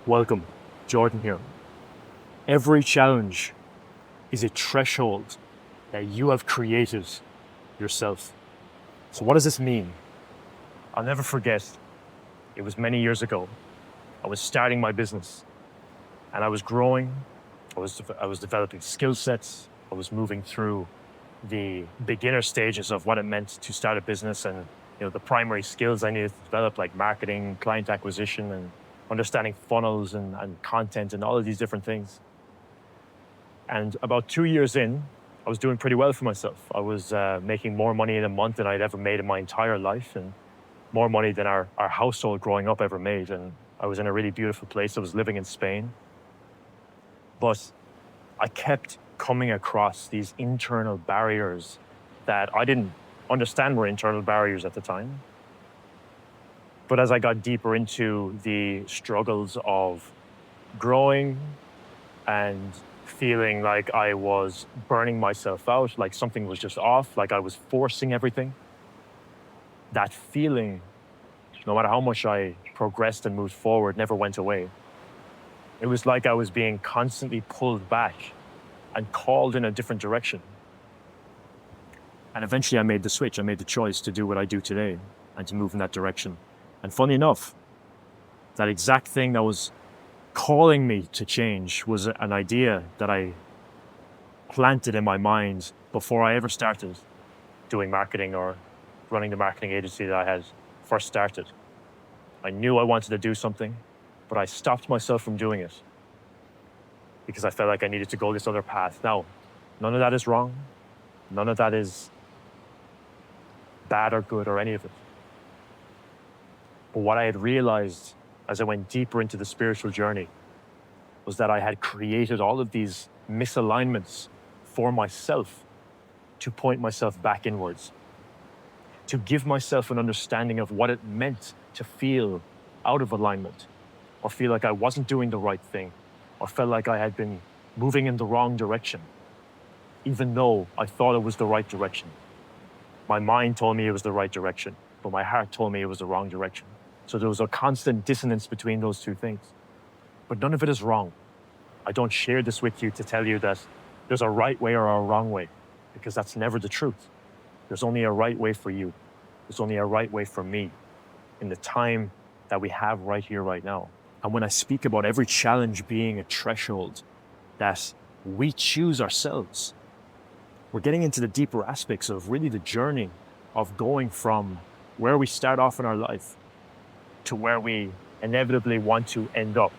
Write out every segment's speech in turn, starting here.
Welcome, Jordan here. Every challenge is a threshold that you have created yourself. So what does this mean? I'll never forget, it was many years ago. I was starting my business and I was growing. I was developing skill sets. I was moving through the beginner stages of what it meant to start a business and the primary skills I needed to develop, like marketing, client acquisition, and understanding funnels and content and all of these different things. And about 2 years in, I was doing pretty well for myself. I was making more money in a month than I'd ever made in my entire life, and more money than our household growing up ever made. And I was in a really beautiful place. I was living in Spain. But I kept coming across these internal barriers that I didn't understand were internal barriers at the time. But as I got deeper into the struggles of growing and feeling like I was burning myself out, like something was just off, like I was forcing everything, that feeling, no matter how much I progressed and moved forward, never went away. It was like I was being constantly pulled back and called in a different direction. And eventually I made the switch. I made the choice to do what I do today and to move in that direction. And funny enough, that exact thing that was calling me to change was an idea that I planted in my mind before I ever started doing marketing or running the marketing agency that I had first started. I knew I wanted to do something, but I stopped myself from doing it because I felt like I needed to go this other path. Now, none of that is wrong. None of that is bad or good or any of it. But what I had realized as I went deeper into the spiritual journey was that I had created all of these misalignments for myself to point myself back inwards, to give myself an understanding of what it meant to feel out of alignment, or feel like I wasn't doing the right thing, or felt like I had been moving in the wrong direction, even though I thought it was the right direction. My mind told me it was the right direction, but my heart told me it was the wrong direction. So there was a constant dissonance between those two things. But none of it is wrong. I don't share this with you to tell you that there's a right way or a wrong way, because that's never the truth. There's only a right way for you. There's only a right way for me in the time that we have right here, right now. And when I speak about every challenge being a threshold that we choose ourselves, we're getting into the deeper aspects of really the journey of going from where we start off in our life to where we inevitably want to end up.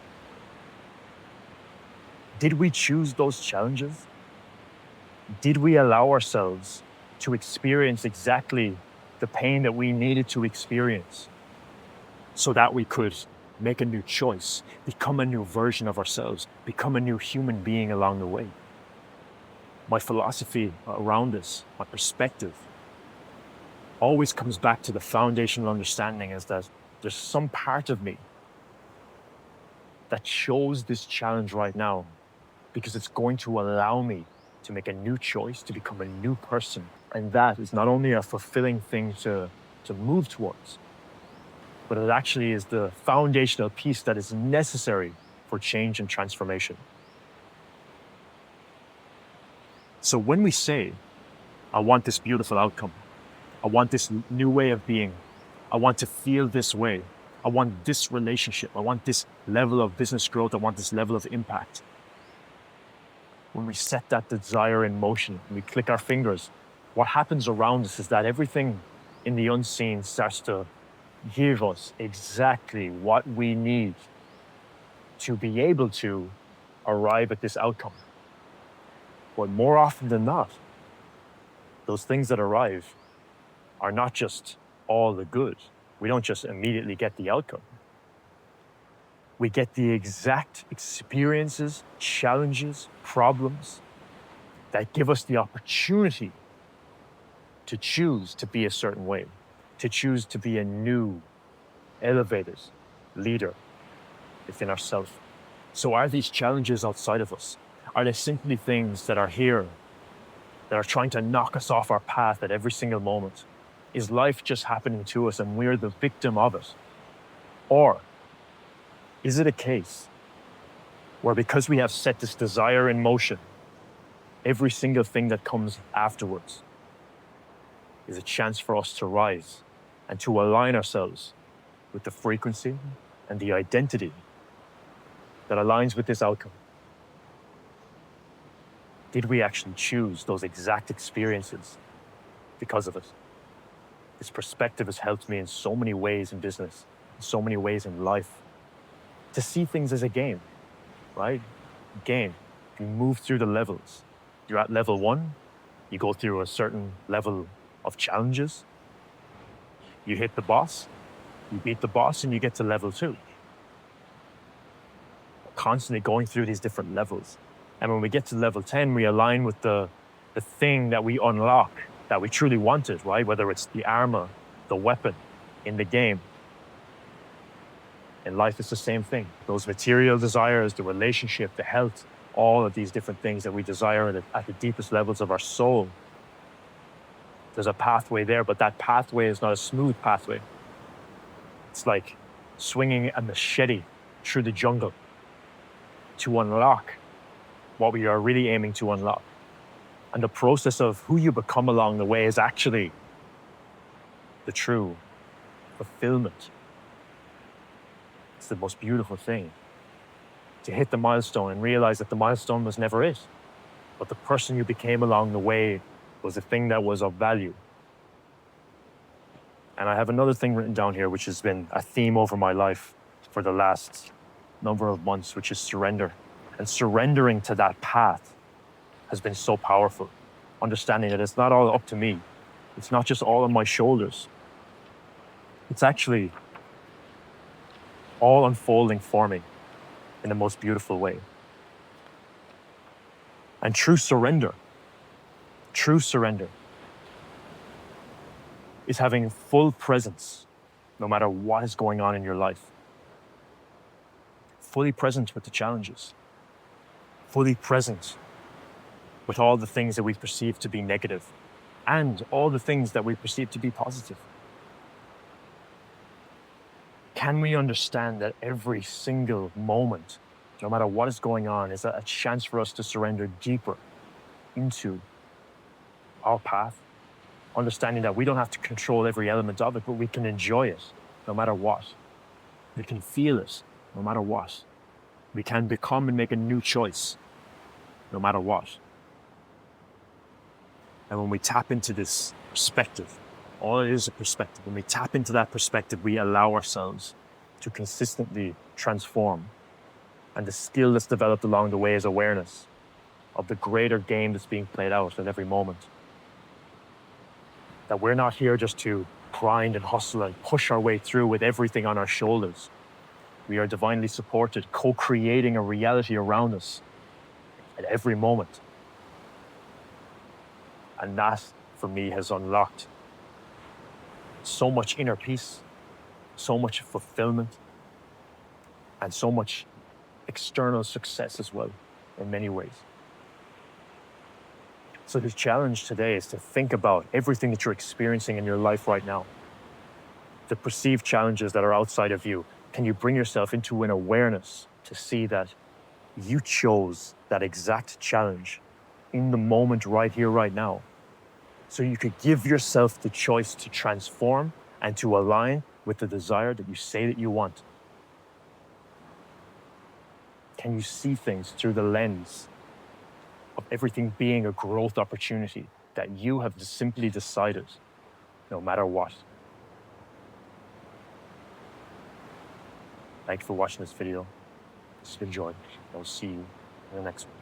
Did we choose those challenges? Did we allow ourselves to experience exactly the pain that we needed to experience so that we could make a new choice, become a new version of ourselves, become a new human being along the way? My philosophy around this, my perspective, always comes back to the foundational understanding is that there's some part of me that chose this challenge right now because it's going to allow me to make a new choice, to become a new person. And that is not only a fulfilling thing to move towards, but it actually is the foundational piece that is necessary for change and transformation. So when we say, I want this beautiful outcome, I want this new way of being, I want to feel this way, I want this relationship, I want this level of business growth, I want this level of impact. When we set that desire in motion, we click our fingers, what happens around us is that everything in the unseen starts to give us exactly what we need to be able to arrive at this outcome. But more often than not, those things that arrive are not just all the good. We don't just immediately get the outcome. We get the exact experiences, challenges, problems that give us the opportunity to choose to be a certain way, to choose to be a new, elevated leader within ourselves. So are these challenges outside of us? Are they simply things that are here, that are trying to knock us off our path at every single moment? Is life just happening to us and we're the victim of it? Or is it a case where because we have set this desire in motion, every single thing that comes afterwards is a chance for us to rise and to align ourselves with the frequency and the identity that aligns with this outcome. Did we actually choose those exact experiences because of it? This perspective has helped me in so many ways in business, in so many ways in life, to see things as a game, right? Game. You move through the levels. You're at level 1, you go through a certain level of challenges. You hit the boss, you beat the boss, and you get to level 2. Constantly going through these different levels. And when we get to level 10, we align with the thing that we unlock, that we truly wanted, right? Whether it's the armor, the weapon in the game. In life, it's the same thing. Those material desires, the relationship, the health, all of these different things that we desire at the deepest levels of our soul. There's a pathway there, but that pathway is not a smooth pathway. It's like swinging a machete through the jungle to unlock what we are really aiming to unlock. And the process of who you become along the way is actually the true fulfillment. It's the most beautiful thing. To hit the milestone and realize that the milestone was never it, but the person you became along the way was the thing that was of value. And I have another thing written down here, which has been a theme over my life for the last number of months, which is surrender. And surrendering to that path has been so powerful. Understanding that it's not all up to me. It's not just all on my shoulders. It's actually all unfolding for me in the most beautiful way. And true surrender is having full presence no matter what is going on in your life. Fully present with the challenges. Fully present with all the things that we perceive to be negative and all the things that we perceive to be positive. Can we understand that every single moment, no matter what is going on, is a chance for us to surrender deeper into our path? Understanding that we don't have to control every element of it, but we can enjoy it no matter what. We can feel it no matter what. We can become and make a new choice no matter what. And when we tap into this perspective, all it is a perspective. When we tap into that perspective, we allow ourselves to consistently transform. And the skill that's developed along the way is awareness of the greater game that's being played out at every moment. That we're not here just to grind and hustle and push our way through with everything on our shoulders. We are divinely supported, co-creating a reality around us at every moment. And that, for me, has unlocked so much inner peace, so much fulfillment, and so much external success as well, in many ways. So the challenge today is to think about everything that you're experiencing in your life right now. The perceived challenges that are outside of you. Can you bring yourself into an awareness to see that you chose that exact challenge in the moment right here, right now? So you could give yourself the choice to transform and to align with the desire that you say that you want. Can you see things through the lens of everything being a growth opportunity that you have simply decided, no matter what? Thank you for watching this video. Just enjoy. I'll see you in the next one.